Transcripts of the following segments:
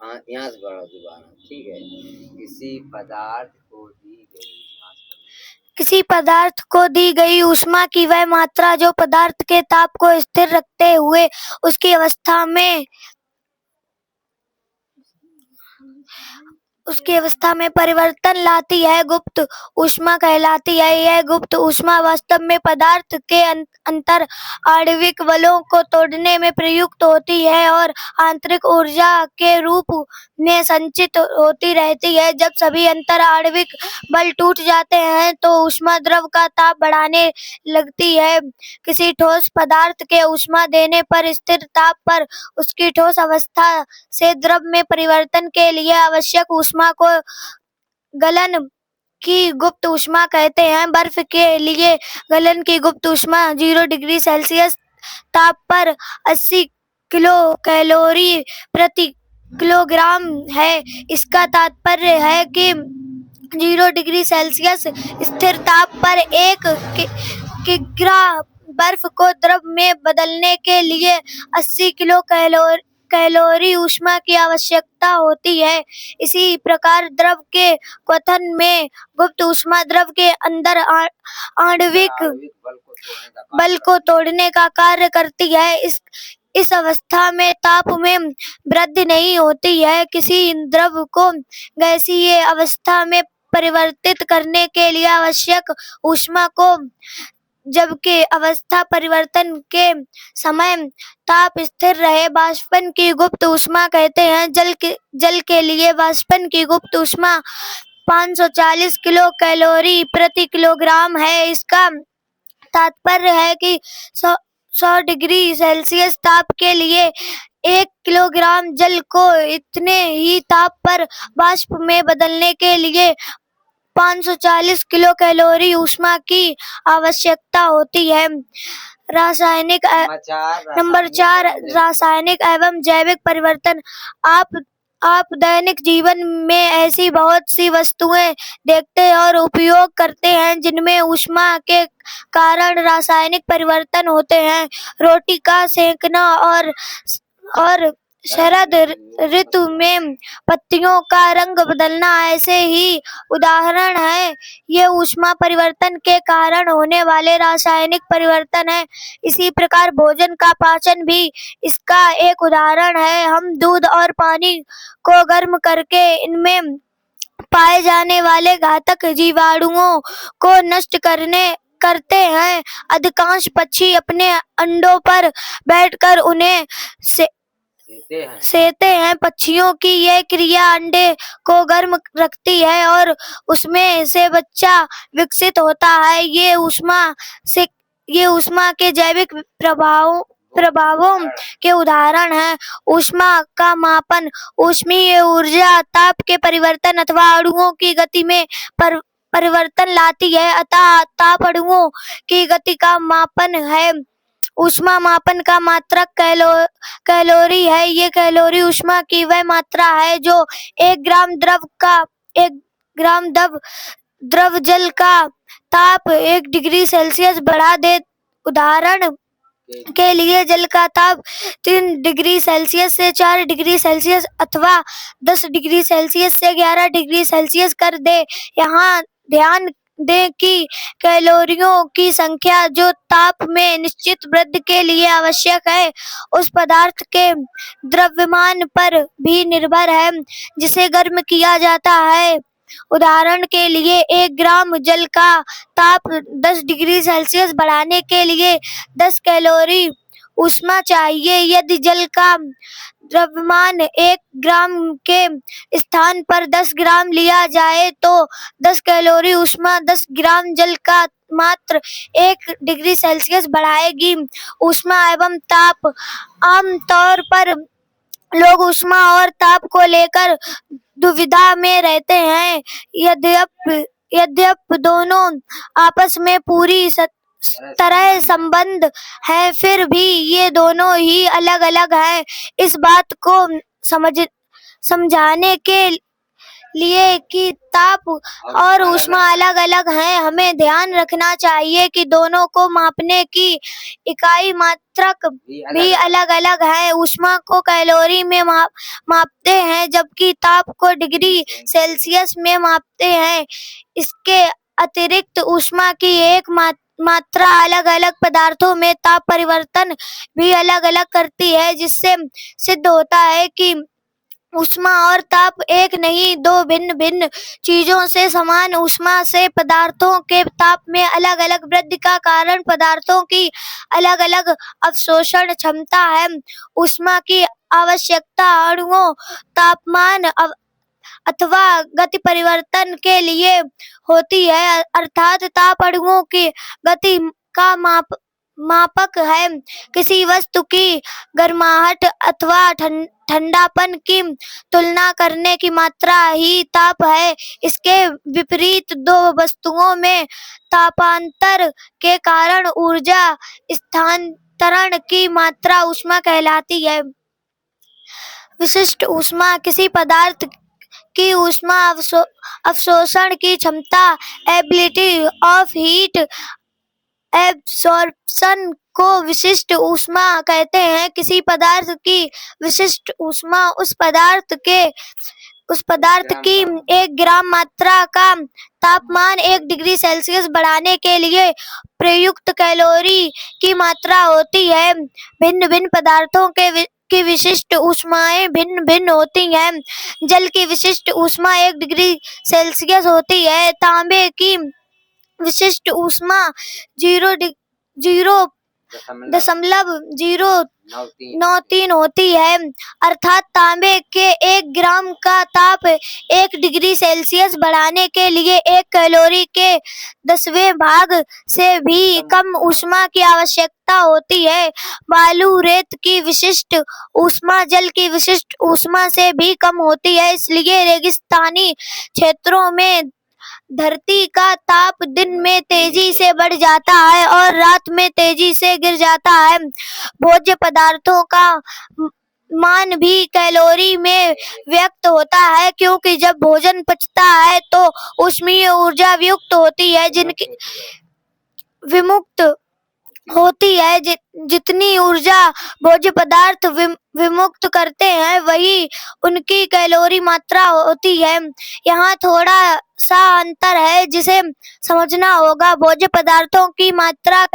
हाँ, यहाँ से पढ़ो दोबारा, ठीक है। किसी पदार्थ को दी गई ऊष्मा की वह मात्रा जो पदार्थ के ताप को स्थिर रखते हुए उसकी अवस्था में परिवर्तन लाती है गुप्त ऊष्मा कहलाती है। यह गुप्त ऊष्मा वास्तव में पदार्थ के अंतर आणविक बलों को तोड़ने में प्रयुक्त होती है और आंतरिक ऊर्जा के रूप में संचित होती रहती है। जब सभी अंतर आणविक बल टूट जाते हैं तो ऊष्मा द्रव का ताप बढ़ाने लगती है। किसी ठोस पदार्थ के ऊष्मा देने पर स्थिर ताप पर उसकी ठोस अवस्था से द्रव में परिवर्तन के लिए आवश्यक ऊष्मा को गलन की गुप्त ऊष्मा कहते हैं। बर्फ के लिए गलन की गुप्त ऊष्मा 0 डिग्री सेल्सियस ताप पर 80 किलो कैलोरी प्रति किलोग्राम है। इसका तात्पर्य है कि 0 डिग्री सेल्सियस स्थिर ताप पर 1 किग्रा बर्फ को द्रव में बदलने के लिए 80 किलो कैलोरी ऊष्मा की आवश्यकता होती है। इसी प्रकार द्रव के क्वथन में गुप्त ऊष्मा द्रव के अंदर आणविक बल को तोड़ने का कार्य करती है। इस अवस्था में ताप में वृद्धि नहीं होती है। किसी द्रव को गैसीय अवस्था में परिवर्तित करने के लिए आवश्यक ऊष्मा को जबकि अवस्था परिवर्तन के समय ताप स्थिर रहे वाष्पन की गुप्त ऊष्मा कहते हैं। जल के लिए वाष्पन की गुप्त ऊष्मा 540 किलो कैलोरी प्रति किलोग्राम है। इसका तात्पर्य है कि 100 डिग्री सेल्सियस ताप के लिए 1 किलोग्राम जल को इतने ही ताप पर वाष्प में बदलने के लिए 540 किलो कैलोरी ऊष्मा की आवश्यकता होती है। नंबर 4 रासायनिक एवं जैविक परिवर्तन। आप दैनिक जीवन में ऐसी बहुत सी वस्तुएं देखते और उपयोग करते हैं जिनमें ऊष्मा के कारण रासायनिक परिवर्तन होते हैं। रोटी का सेंकना और शरद ऋतु में पत्तियों का रंग बदलना ऐसे ही उदाहरण है। ये ऊष्मा परिवर्तन के कारण होने वाले रासायनिक परिवर्तन है। इसी प्रकार भोजन का पाचन भी इसका एक उदाहरण है। हम दूध और पानी को गर्म करके इनमें पाए जाने वाले घातक जीवाणुओं को नष्ट करते हैं। अधिकांश पक्षी अपने अंडों पर बैठकर उन्हें सेते हैं। पक्षियों की यह क्रिया अंडे को गर्म रखती है और उसमें से बच्चा विकसित होता है। ये ऊष्मा के जैविक प्रभावों के उदाहरण हैं। ऊष्मा का मापन ऊष्मीय ऊर्जा ताप के परिवर्तन अथवा अणुओं की गति में परिवर्तन लाती है। अतः ताप अणुओं की गति का मापन है। ऊष्मा मापन का मात्रक कैलोरी है। ये कैलोरी ऊष्मा की वह मात्रा है जो 1 ग्राम द्रव जल का ताप 1 डिग्री सेल्सियस बढ़ा दे। उदाहरण के लिए जल का ताप 3 डिग्री सेल्सियस से 4 डिग्री सेल्सियस अथवा 10 डिग्री सेल्सियस से 11 डिग्री सेल्सियस कर दे। यहाँ ध्यान दें कि कैलोरियों की संख्या जो ताप में निश्चित वृद्धि के लिए आवश्यक है उस पदार्थ के द्रव्यमान पर भी निर्भर है जिसे गर्म किया जाता है। उदाहरण के लिए 1 ग्राम जल का ताप 10 डिग्री सेल्सियस बढ़ाने के लिए 10 कैलोरी ऊष्मा चाहिए। यदि जल का द्रव्यमान 1 ग्राम के स्थान पर 10 ग्राम लिया जाए तो 10 कैलोरी ऊष्मा 10 ग्राम जल का मात्र 1 डिग्री सेल्सियस बढ़ाएगी। ऊष्मा एवं ताप। आमतौर पर लोग ऊष्मा और ताप को लेकर दुविधा में रहते हैं। यद्यपि दोनों आपस में पूरी तरह संबंध है फिर भी ये दोनों ही अलग अलग हैं। इस बात को समझाने के लिए कि ताप और ऊष्मा अलग अलग हैं। हमें ध्यान रखना चाहिए कि दोनों को मापने की इकाई मात्रक भी अलग अलग है। ऊष्मा को कैलोरी में मापते हैं, जबकि ताप को डिग्री सेल्सियस में मापते हैं। इसके अतिरिक्त ऊष्मा की एक मात्रा अलग अलग पदार्थों में ताप परिवर्तन भी अलग अलग करती है, जिससे सिद्ध होता है कि ऊष्मा और ताप एक नहीं, दो भिन्न भिन्न चीजों से समान ऊष्मा से पदार्थों के ताप में अलग अलग वृद्धि का कारण पदार्थों की अलग अलग अवशोषण क्षमता है। ऊष्मा की आवश्यकता अणुओं, तापमान अथवा गति परिवर्तन के लिए होती है, अर्थात ताप अणुओं की गति का मापक है। किसी वस्तु की गर्माहट अथवा ठंडापन की तुलना करने की मात्रा ही ताप है। इसके विपरीत दो वस्तुओं में तापांतर के कारण ऊर्जा स्थानांतरण की मात्रा ऊष्मा कहलाती है। विशिष्ट ऊष्मा किसी पदार्थ की ऊष्मा अवशोषण की क्षमता, एबिलिटी ऑफ हीट एब्सॉर्प्शन को विशिष्ट ऊष्मा कहते हैं। किसी पदार्थ की विशिष्ट ऊष्मा उस पदार्थ की 1 ग्राम मात्रा का तापमान 1 डिग्री सेल्सियस बढ़ाने के लिए प्रयुक्त कैलोरी की मात्रा होती है। भिन्न भिन्न पदार्थों की विशिष्ट ऊष्माएं भिन्न भिन्न होती हैं। जल की विशिष्ट ऊष्मा 1 डिग्री सेल्सियस होती है। तांबे की विशिष्ट ऊष्मा 0.093 होती है, अर्थात तांबे के 1 ग्राम का ताप 1 डिग्री सेल्सियस बढ़ाने के लिए 1 कैलोरी के 10वें भाग से भी कम ऊष्मा की आवश्यकता होती है। बालू रेत की विशिष्ट ऊष्मा जल की विशिष्ट ऊष्मा से भी कम होती है। इसलिए रेगिस्तानी क्षेत्रों में धरती का ताप दिन में तेजी से बढ़ जाता है और रात में तेजी से गिर जाता है। भोज्य पदार्थों का मान भी कैलोरी में व्यक्त होता है, क्योंकि जब भोजन पचता है तो ऊष्मीय ऊर्जा वियुक्त होती है, जिनकी विमुक्त होती है। जितनी ऊर्जा भोज्य पदार्थ विमुक्त करते हैं, वही उनकी कैलोरी मात्रा होती है। यहाँ थोड़ा सा अंतर है जिसे समझना होगा। भोज्य पदार्थों की मात्रा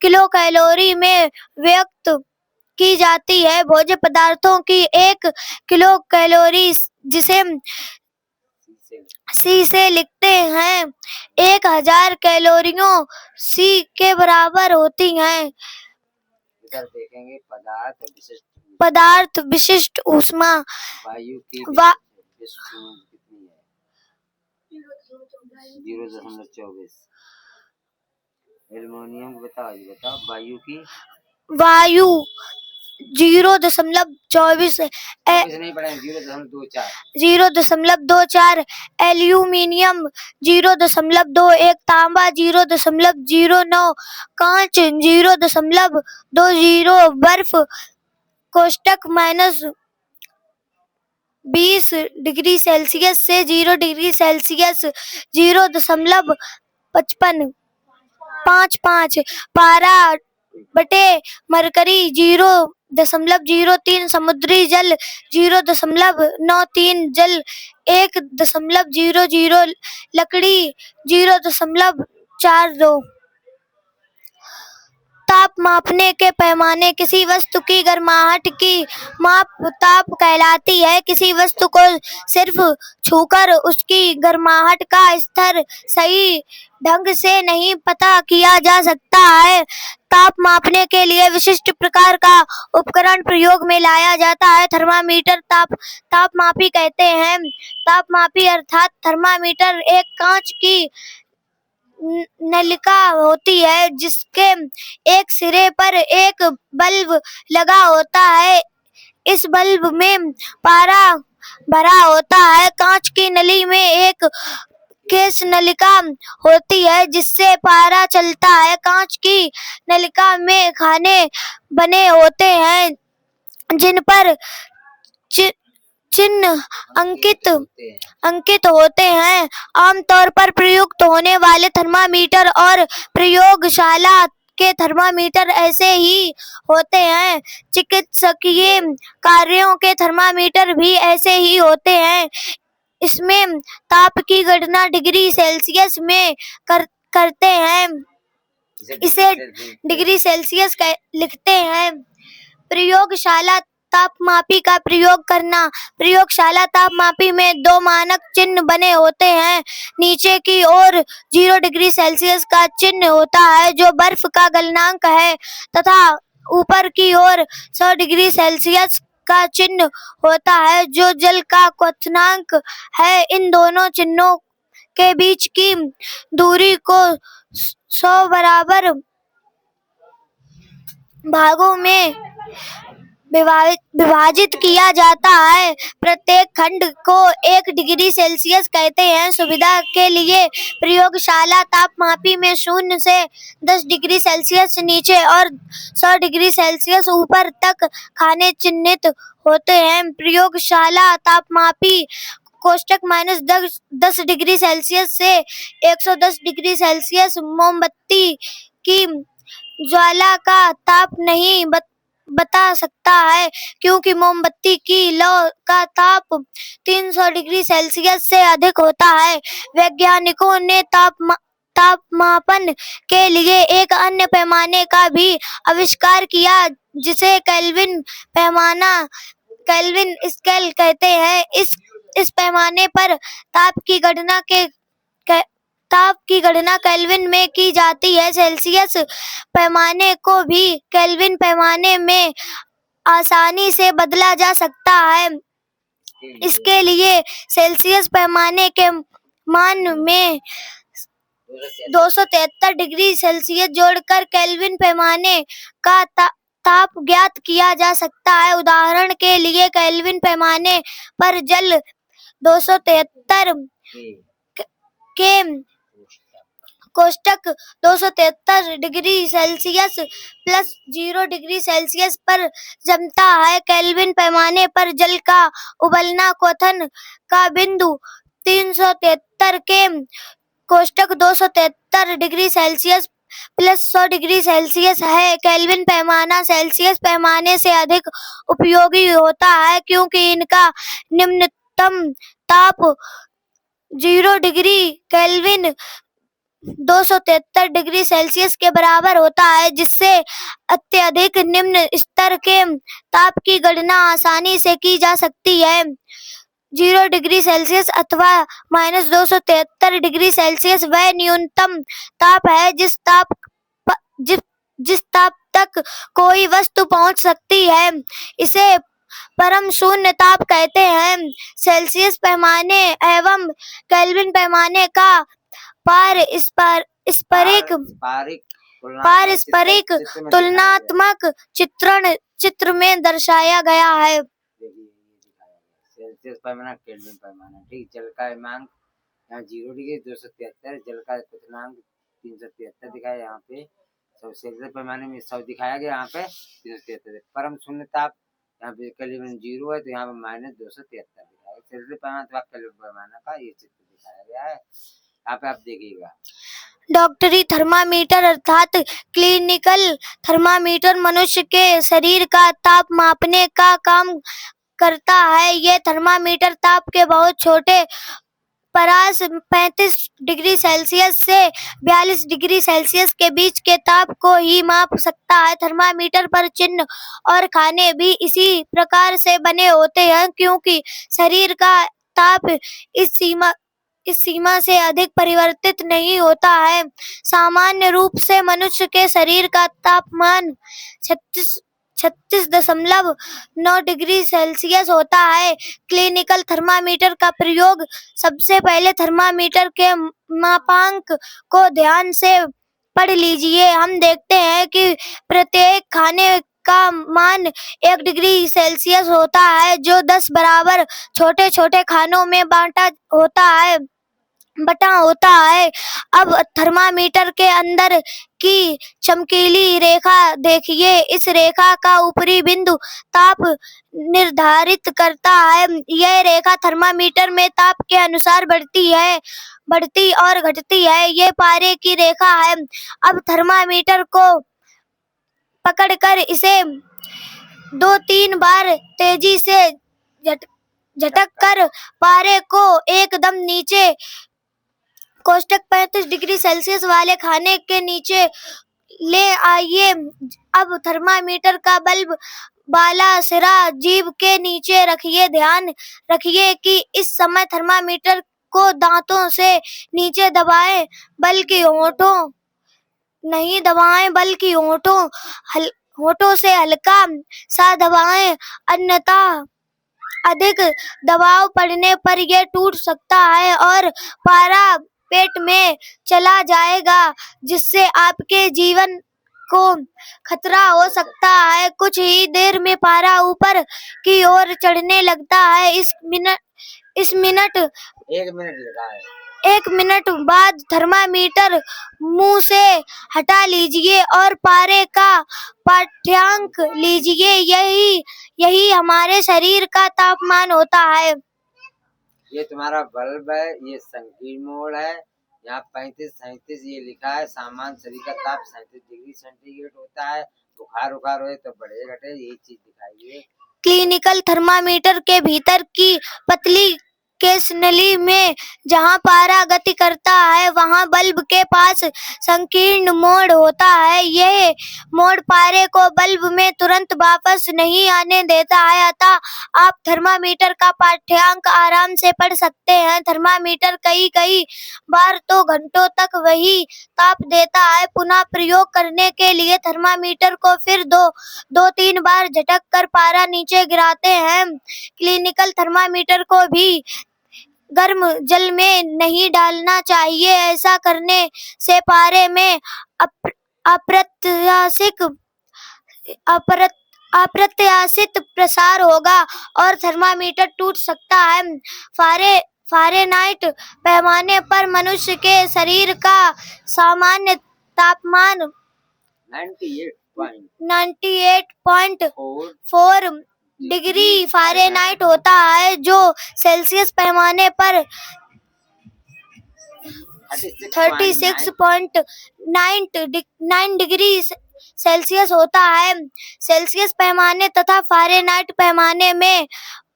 किलो कैलोरी में व्यक्त की जाती है। भोज्य पदार्थों की 1 किलो कैलोरी, जिसे सी से लिखते हैं, 1000 कैलोरियों सी के बराबर होती हैं। इधर देखेंगे पदार्थ विशिष्ट ऊष्मा वायु की विशिष्ट कितनी है? 0.24। एल्युमिनियम बताओ वायु 0.24 नहीं पढ़े 0.24, एल्यूमिनियम 0.21, तांबा 0.09, कांच 0.20, बर्फ -20 डिग्री सेल्सियस से 0 डिग्री सेल्सियस 0.55, पारा बटे मरकरी 0.03, समुद्री जल 0.93, जल 1.00, लकड़ी 0.42। ताप मापने के पैमाने किसी वस्तु की गर्माहट की माप ताप कहलाती है। किसी वस्तु को सिर्फ छूकर उसकी गर्माहट का स्तर सही ढंग से नहीं पता किया जा सकता है। ताप मापने के लिए विशिष्ट प्रकार का उपकरण प्रयोग में लाया जाता है। थर्मामीटर तापमापी कहते हैं। तापमापी अर्थात थर्मामीटर एक कांच की नलिका होती है, जिसके एक सिरे पर एक बल्ब लगा होता है। इस बल्ब में पारा भरा होता है। कांच की नली में एक केस नलिका होती है, जिससे पारा चलता है। कांच की नलिका में खाने बने होते हैं, जिन पर चिन्ह अंकित होते हैं। होते हैं। आमतौर पर प्रयुक्त होने वाले थर्मामीटर और प्रयोगशाला के थर्मामीटर ऐसे ही होते हैं। चिकित्सकीय कार्यों के थर्मामीटर भी ऐसे ही होते हैं। इसमें ताप की गणना डिग्री सेल्सियस में करते हैं। इसे डिग्री सेल्सियस लिखते हैं। प्रयोगशाला तापमापी का प्रयोग करना। प्रयोगशाला तापमापी में दो मानक चिन्ह बने होते हैं। नीचे की ओर 0 डिग्री सेल्सियस का चिन्ह होता है जो बर्फ का गलनांक है तथा ऊपर की ओर 100 डिग्री सेल्सियस का चिन्ह होता है जो जल का क्वथनांक है। इन दोनों चिन्हों के बीच की दूरी को 100 बराबर भागों में विभाजित किया जाता है। प्रत्येक खंड को 1 डिग्री सेल्सियस कहते हैं। सुविधा के लिए प्रयोगशाला तापमापी में 0 से 10 डिग्री सेल्सियस नीचे और 100 डिग्री सेल्सियस ऊपर तक खाने चिन्हित होते हैं। प्रयोगशाला तापमापी कोष्टक -10 डिग्री सेल्सियस से 110 डिग्री सेल्सियस मोमबत्ती की ज्वाला का ताप नहीं बता सकता है क्योंकि मोमबत्ती की लौ का ताप 300 डिग्री सेल्सियस से अधिक होता है। वैज्ञानिकों ने तापमापन के लिए एक अन्य पैमाने का भी आविष्कार किया जिसे केल्विन स्केल कहते हैं। इस पैमाने पर ताप की गणना केल्विन में की जाती है। सेल्सियस पैमाने को भी केल्विन पैमाने में आसानी से बदला जा सकता है। इसके लिए सेल्सियस पैमाने के मान में 273 डिग्री सेल्सियस जोड़कर केल्विन पैमाने का ताप ज्ञात किया जा सकता है। उदाहरण के लिए केल्विन पैमाने पर जल 273 के कोष्टक 273 degree Celsius plus 0 degree Celsius पर जमता है। केल्विन पैमाने पर जल का उबलना क्वथन का बिंदु 373 के कोष्टक 273 degree Celsius plus 100 degree Celsius है। केल्विन पैमाना सेल्सियस पैमाने से अधिक उपयोगी होता है क्योंकि इनका निम्नतम ताप 0 डिग्री केल्विन 273 डिग्री सेल्सियस के बराबर होता है जिससे अत्यधिक निम्न स्तर के ताप की गणना आसानी से की जा सकती है। 0 डिग्री सेल्सियस अथवा -273 डिग्री सेल्सियस वह न्यूनतम ताप है जिस ताप तक कोई वस्तु पहुंच सकती है। इसे परम शून्य ताप कहते हैं। सेल्सियस पैमाने एवं केल्विन पैमाने का पारस्परिक तुलनात्मक चित्रण चित्र में दर्शाया गया है। सेल्सियस पैमाना केल्विन पैमाना, ठीक। जल का हिमांक यहाँ 0 डिग्री 273, जल का क्वथनांक 373 दिखाया यहाँ पे। सेल्सियस पैमाने में 100 दिखाया गया यहाँ पे 373। परम शून्य ताप यहाँ पे केल्विन 0 है तो यहाँ पे -273 दिखाया। सेल्सियस पैमाना अथवा केल्विन पैमाना का ये चित्र दिखाया गया है। यहाँ पे आप देखिएगा। डॉक्टरी थर्मामीटर अर्थात क्लिनिकल थर्मामीटर मनुष्य के शरीर का ताप मापने का काम करता है। ये थर्मामीटर ताप के बहुत छोटे परास 35 डिग्री सेल्सियस से 42 डिग्री सेल्सियस के बीच के ताप को ही माप सकता है। थर्मामीटर पर चिन्ह और खाने भी इसी प्रकार से बने होते हैं क्योंकि शरीर का ताप इस सीमा से अधिक परिवर्तित नहीं होता है। सामान्य रूप से मनुष्य के शरीर का तापमान 36.9 डिग्री सेल्सियस होता है। क्लिनिकल थर्मामीटर का प्रयोग सबसे पहले थर्मामीटर के मापांक को ध्यान से पढ़ लीजिए। हम देखते हैं कि प्रत्येक खाने का मान 1 डिग्री सेल्सियस होता है जो 10 बराबर छोटे छोटे खानों में बांटा होता है। बटा होता है। अब थर्मामीटर के अंदर की चमकीली रेखा देखिए। इस रेखा का ऊपरी बिंदु ताप निर्धारित करता है। यह रेखा थर्मामीटर में ताप के अनुसार बढ़ती और घटती है। ये पारे की रेखा है। अब थर्मामीटर को पकड़कर इसे 2-3 बार तेजी से झटक कर पारे को एकदम नीचे कोष्टक 35 डिग्री सेल्सियस वाले खाने के नीचे ले आइए। अब थर्मामीटर का बल्ब वाला सिरा जीभ के नीचे रखिए। ध्यान रखिए कि इस समय थर्मामीटर को दांतों से नीचे दबाएं, बल्कि होठों से हल्का सा दबाएं, अन्यथा अधिक दबाव पड़ने पर यह टूट सकता है और पारा पेट में चला जाएगा, जिससे आपके जीवन को खतरा हो सकता है। कुछ ही देर में पारा ऊपर की ओर चढ़ने लगता है। एक मिनट बाद थर्मामीटर मुंह से हटा लीजिए और पारे का पाठ्यांक लीजिए। यही हमारे शरीर का तापमान होता है। ये तुम्हारा बल्ब है, ये संकीर्ण मोड है। यहाँ 35-37 ये लिखा है। सामान्य शरीर का ताप 37 डिग्री सेंटीग्रेड होता है। बुखार हो तो बढ़े घटे यही चीज दिखाई है। क्लिनिकल थर्मामीटर के भीतर की पतली केस नली में जहां पारा गति करता है, वहां बल्ब के पास संकीर्ण मोड होता है। यह मोड पारे को बल्ब में तुरंत वापस नहीं आने देता है, अतः आप थर्मामीटर का पाठ्यांक आराम से पढ़ सकते हैं। थर्मामीटर कई बार तो घंटों तक वही ताप देता है। पुनः प्रयोग करने के लिए थर्मामीटर को फिर 2-3 बार झटक कर पारा नीचे गिराते हैं। क्लिनिकल थर्मामीटर को भी गर्म जल में नहीं डालना चाहिए। ऐसा करने से पारे में अप्रत्याशित प्रसार होगा और थर्मामीटर टूट सकता है। फारेनहाइट पैमाने पर मनुष्य के शरीर का सामान्य तापमान 98.4 डिग्री फारेनहाइट होता है, जो सेल्सियस पैमाने पर 36.9 डिग्री सेल्सियस होता है। सेल्सियस पैमाने तथा फारेनहाइट पैमाने में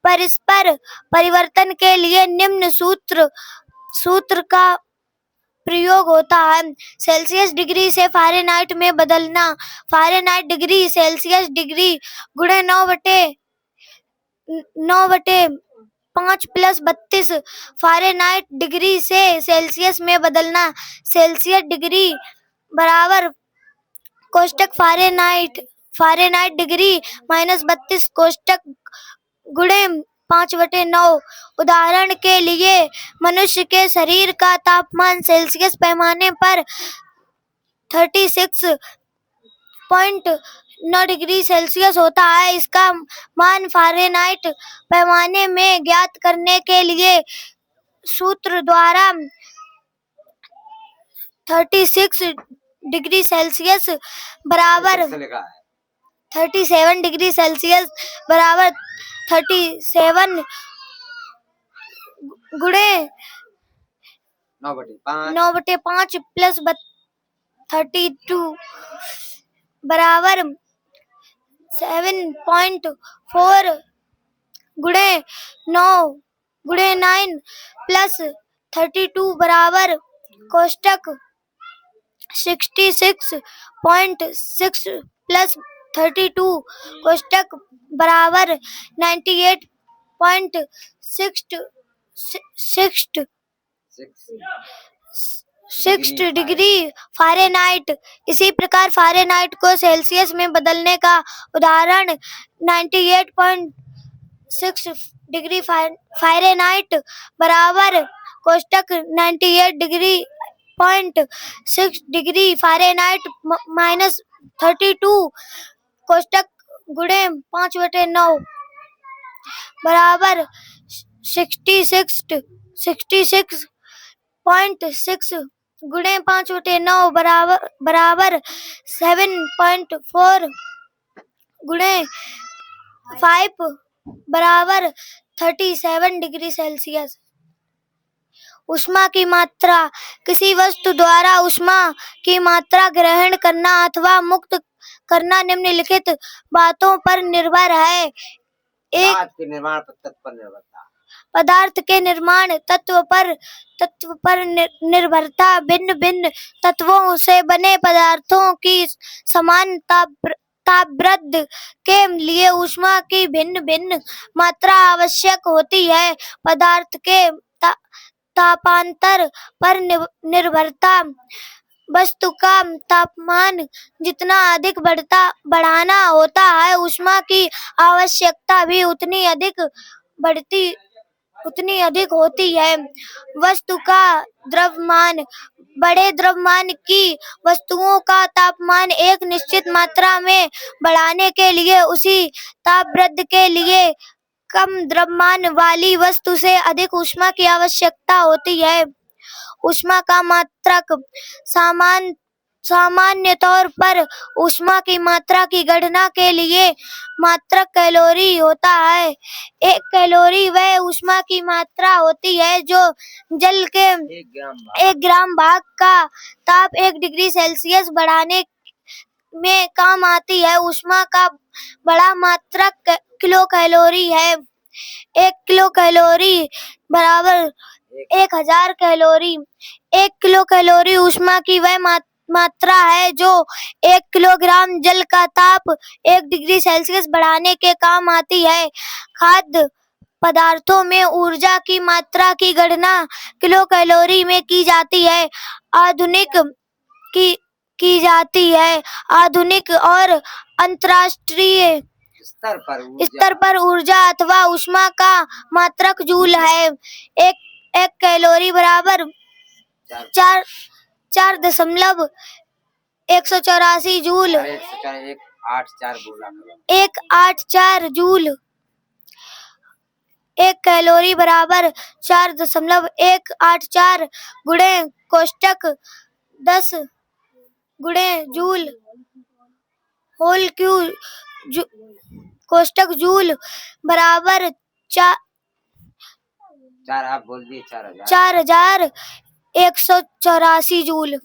परस्पर परिवर्तन के लिए निम्न सूत्र का प्रयोग होता है। सेल्सियस डिग्री से फारेनहाइट में बदलना। फारेनहाइट डिग्री सेल्सियस डिग्री गुणे 9/5 + 32 फारेनहाइट डिग्री से सेल्सियस में बदलना। सेल्सियस डिग्री बराबर कोष्टक फारेनहाइट डिग्री -32 कोष्टक गुणे 5/9। उदाहरण के लिए मनुष्य के शरीर का तापमान सेल्सियस पैमाने पर 36.9 डिग्री सेल्सियस होता है। इसका मान फारेनहाइट पैमाने में ज्ञात करने के लिए सूत्र द्वारा 36 डिग्री सेल्सियस बराबर 37 डिग्री सेल्सियस बराबर 37 गुणे 9/5 + 32 बराबर 7.4 गुणे 9 + 32 बराबर कोष्टक 66.6 + 32 कोष्टक बराबर 98.6 डिग्री फारेनहाइट। इसी प्रकार फारेनहाइट को सेल्सियस में बदलने का उदाहरण 98.6 डिग्री फारेनहाइट बराबर कोष्टक 98.6 डिग्री फारेनहाइट -32 कोष्टक गुणे 5/9 बराबर 66 0.6 गुणे 5/9 बराबर 7.4 गुणे 5 बराबर 37 डिग्री सेल्सियस। ऊष्मा की मात्रा। किसी वस्तु द्वारा ऊष्मा की मात्रा ग्रहण करना अथवा मुक्त करना निम्नलिखित बातों पर निर्भर है। एक, पदार्थ के निर्माण तत्व पर निर्भरता। पदार्थ के निर्माण तत्व पर निर्भरता। भिन्न भिन्न तत्वों से बने पदार्थों की समान तापवृद्धि के लिए ऊष्मा की भिन्न भिन्न मात्रा आवश्यक होती है। पदार्थ के तापांतर पर निर्भरता। वस्तु का तापमान जितना अधिक बढ़ाना होता है, ऊष्मा की आवश्यकता भी उतनी अधिक होती है। वस्तु का द्रव्यमान। बड़े द्रव्यमान की वस्तुओं का तापमान एक निश्चित मात्रा में बढ़ाने के लिए उसी तापवृद्धि के लिए कम द्रव्यमान वाली वस्तु से अधिक ऊष्मा की आवश्यकता होती है। ऊष्मा का मात्रक। सामान्य तौर पर ऊष्मा की मात्रा की गणना के लिए मात्रक कैलोरी होता है। एक कैलोरी वह ऊष्मा की मात्रा होती है जो जल के 1 ग्राम भाग का ताप 1 डिग्री सेल्सियस बढ़ाने में काम आती है। ऊष्मा का बड़ा मात्रक किलो कैलोरी है। 1 किलो कैलोरी बराबर 1000 कैलोरी। 1 किलो कैलोरी ऊष्मा की वह मात्रा है जो 1 किलोग्राम जल का ताप 1 डिग्री सेल्सियस बढ़ाने के काम आती है। खाद्य पदार्थों में ऊर्जा की मात्रा की गणना किलो कैलोरी में की जाती है। आधुनिक और अंतर्राष्ट्रीय स्तर पर ऊर्जा अथवा ऊष्मा का मात्रक जूल है। एक कैलोरी बराबर 4.184 जूल। 184 जूल। 1 कैलोरी बराबर 4.184 गुणे कोष्टक 10 गुणे जूल होल क्यूब कोष्टक जूल बराबर 4184 जूल।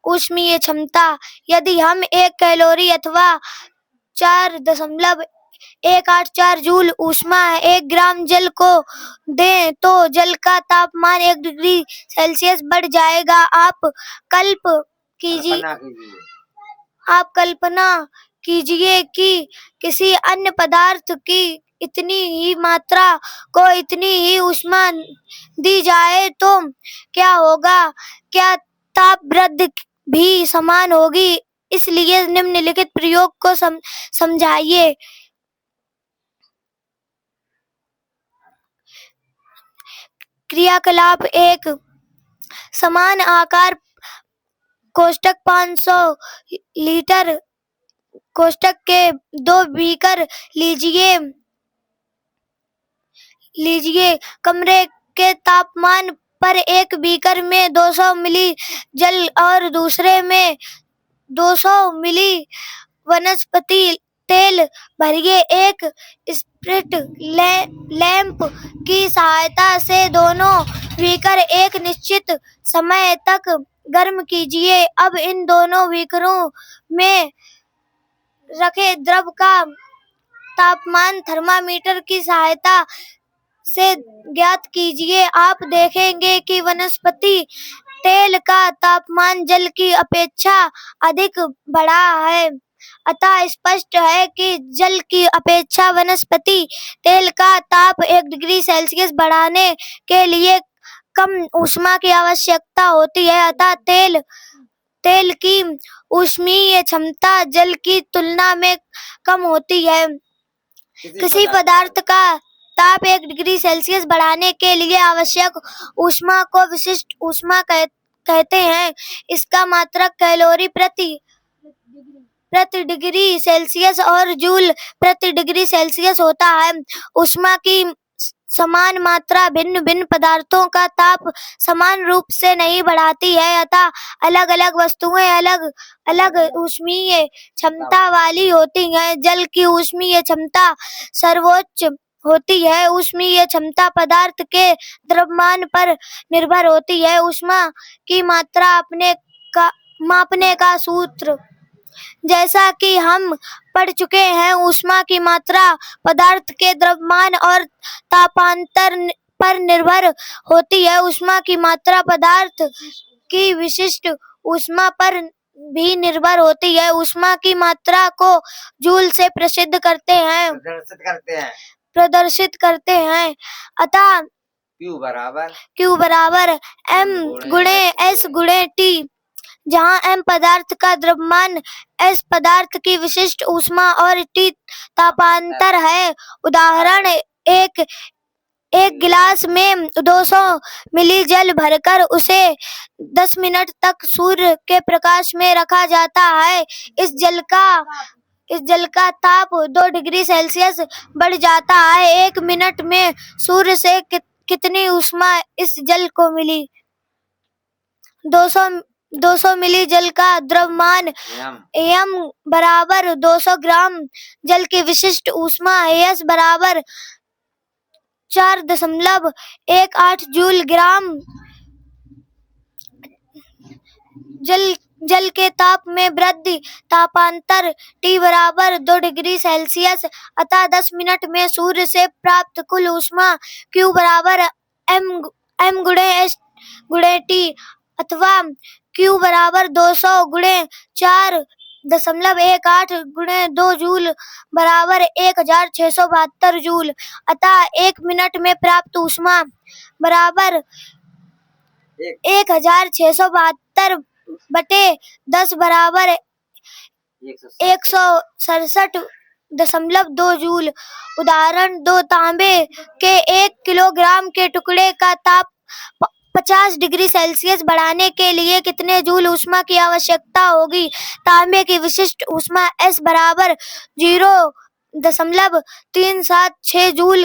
ऊष्मीय क्षमता। यदि हम 1 कैलोरी अथवा 4.184 जूल ऊष्मा 1 ग्राम जल को दें तो जल का तापमान 1 डिग्री सेल्सियस बढ़ जाएगा। आप कल्पना कीजिए कि किसी अन्य पदार्थ की इतनी ही मात्रा को इतनी ही ऊष्मा दी जाए तो क्या होगा? क्या तापवृद्धि भी समान होगी? इसलिए निम्नलिखित प्रयोग को समझाइए। क्रियाकलाप 1। समान आकार कोष्टक 500 लीटर कोष्टक के 2 बीकर लीजिए। कमरे के तापमान पर एक बीकर में 200 मिली जल और दूसरे में 200 मिली वनस्पति तेल भरिए। एक स्प्रिट लैंप की सहायता से दोनों बीकर एक निश्चित समय तक गर्म कीजिए। अब इन दोनों बीकरों में रखे द्रव का तापमान थर्मामीटर की सहायता से ज्ञात कीजिए। आप देखेंगे कि वनस्पति तेल का तापमान जल की अपेक्षा अधिक बढ़ा है। अतः स्पष्ट है कि जल की अपेक्षा वनस्पति तेल का ताप 1 डिग्री सेल्सियस बढ़ाने के लिए कम ऊष्मा की आवश्यकता होती है। अतः तेल की ऊष्मीय क्षमता जल की तुलना में कम होती है। किसी पदार्थ का ताप 1 डिग्री सेल्सियस बढ़ाने के लिए आवश्यक ऊष्मा को विशिष्ट ऊष्मा कहते हैं। इसका मात्रक कैलोरी प्रति डिग्री सेल्सियस और जूल प्रति डिग्री सेल्सियस होता है। ऊष्मा की समान मात्रा भिन्न भिन्न पदार्थों का ताप समान रूप से नहीं बढ़ाती है, अतः अलग अलग वस्तुएं अलग अलग ऊष्मीय क्षमता वाली होती हैं। जल की ऊष्मीय क्षमता सर्वोच्च होती है। ऊष्मीय क्षमता पदार्थ के द्रव्यमान पर निर्भर होती है। ऊष्मा की मात्रा मापने का सूत्र जैसा कि हम पढ़ चुके हैं, ऊष्मा की मात्रा पदार्थ के द्रव्यमान और तापांतर पर निर्भर होती है। ऊष्मा की मात्रा पदार्थ की विशिष्ट ऊष्मा पर भी निर्भर होती है। ऊष्मा की मात्रा को जूल से प्रदर्शित करते हैं। अतः Q बराबर M गुणे S गुणे T, जहाँ M पदार्थ का द्रव्यमान, S पदार्थ की विशिष्ट ऊष्मा और T तापांतर है। उदाहरण, एक गिलास में 200 मिली जल भरकर उसे 10 मिनट तक सूर्य के प्रकाश में रखा जाता है। इस जल का ताप 2 डिग्री सेल्सियस बढ़ जाता है। 1 मिनट में सूर्य से कितनी ऊष्मा इस जल को मिली? 200 मिली जल का द्रव्यमान m बराबर 200 ग्राम जल की विशिष्ट ऊष्मा S बराबर 4.18 जूल ग्राम। जल के ताप में वृद्धि तापांतर T बराबर 2 डिग्री सेल्सियस, अतः 10 मिनट में सूर्य से प्राप्त कुल ऊष्मा Q बराबर M गुणे S गुणे T, अथवा Q बराबर 200 गुणे 4.18 गुणे 2 जूल बराबर 1672 जूल। अतः 1 मिनट में प्राप्त ऊष्मा बराबर 1672 बटे 10 बराबर 167.2 जूल। उदाहरण 2, तांबे के 1 किलोग्राम के टुकड़े का ताप 50 डिग्री सेल्सियस बढ़ाने के लिए कितने जूल ऊष्मा की आवश्यकता होगी? तांबे की विशिष्ट ऊष्मा S बराबर 0.376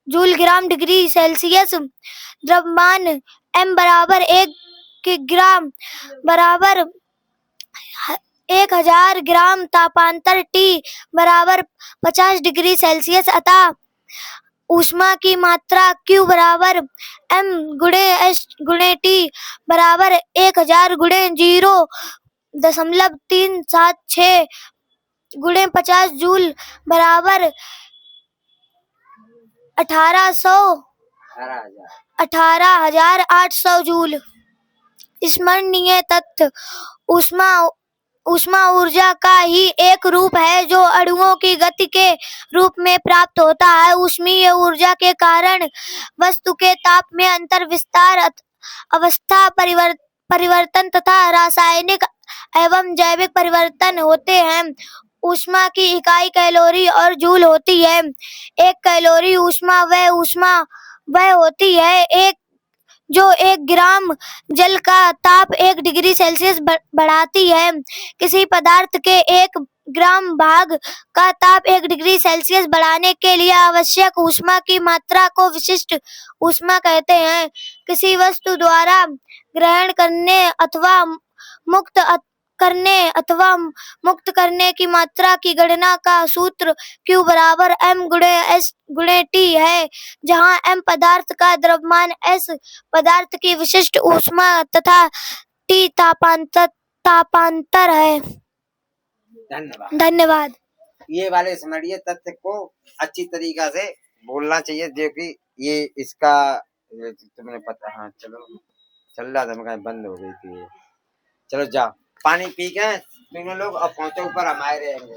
जूल ग्राम डिग्री सेल्सियस। द्रव्यमान M बराबर 1 किग्राम बराबर 1000 ग्राम, तापांतर T बराबर 50 डिग्री सेल्सियस, अतः ऊष्मा की मात्रा Q बराबर M गुणे S गुणे T बराबर 1000 गुणे 0.376 गुणे 50 जूल बराबर 18,800 जूल। स्मरणीय तथ्य, ऊष्मा ऊर्जा का ही एक रूप है जो अणुओं की गति के रूप में प्राप्त होता है। ऊष्मीय ऊर्जा के कारण वस्तु के ताप में अंतर, विस्तार, अवस्था परिवर्तन तथा रासायनिक एवं जैविक परिवर्तन होते हैं। ऊष्मा की इकाई कैलोरी और जूल होती है। 1 कैलोरी ऊष्मा वह होती है जो 1 ग्राम जल का ताप 1 डिग्री सेल्सियस बढ़ाती है। किसी पदार्थ के 1 ग्राम भाग का ताप 1 डिग्री सेल्सियस बढ़ाने के लिए आवश्यक ऊष्मा की मात्रा को विशिष्ट ऊष्मा कहते हैं। किसी वस्तु द्वारा ग्रहण करने अथवा मुक्त करने की मात्रा की गणना का सूत्र Q बराबर M गुणे S गुणे T है, जहाँ M पदार्थ का द्रव्यमान, S पदार्थ की विशिष्ट ऊष्मा तथा T तापांतर है। धन्यवाद। ये वाले स्मरणीय तथ्य को अच्छी तरीका से बोलना चाहिए, जो कि ये इसका तुम्हें पता। हाँ चलो, चल रहा था, मैं बंद हो गई थी। चलो जाओ, पानी पी के तुम लोग अब पहुंचो ऊपर, हम आए रहेंगे।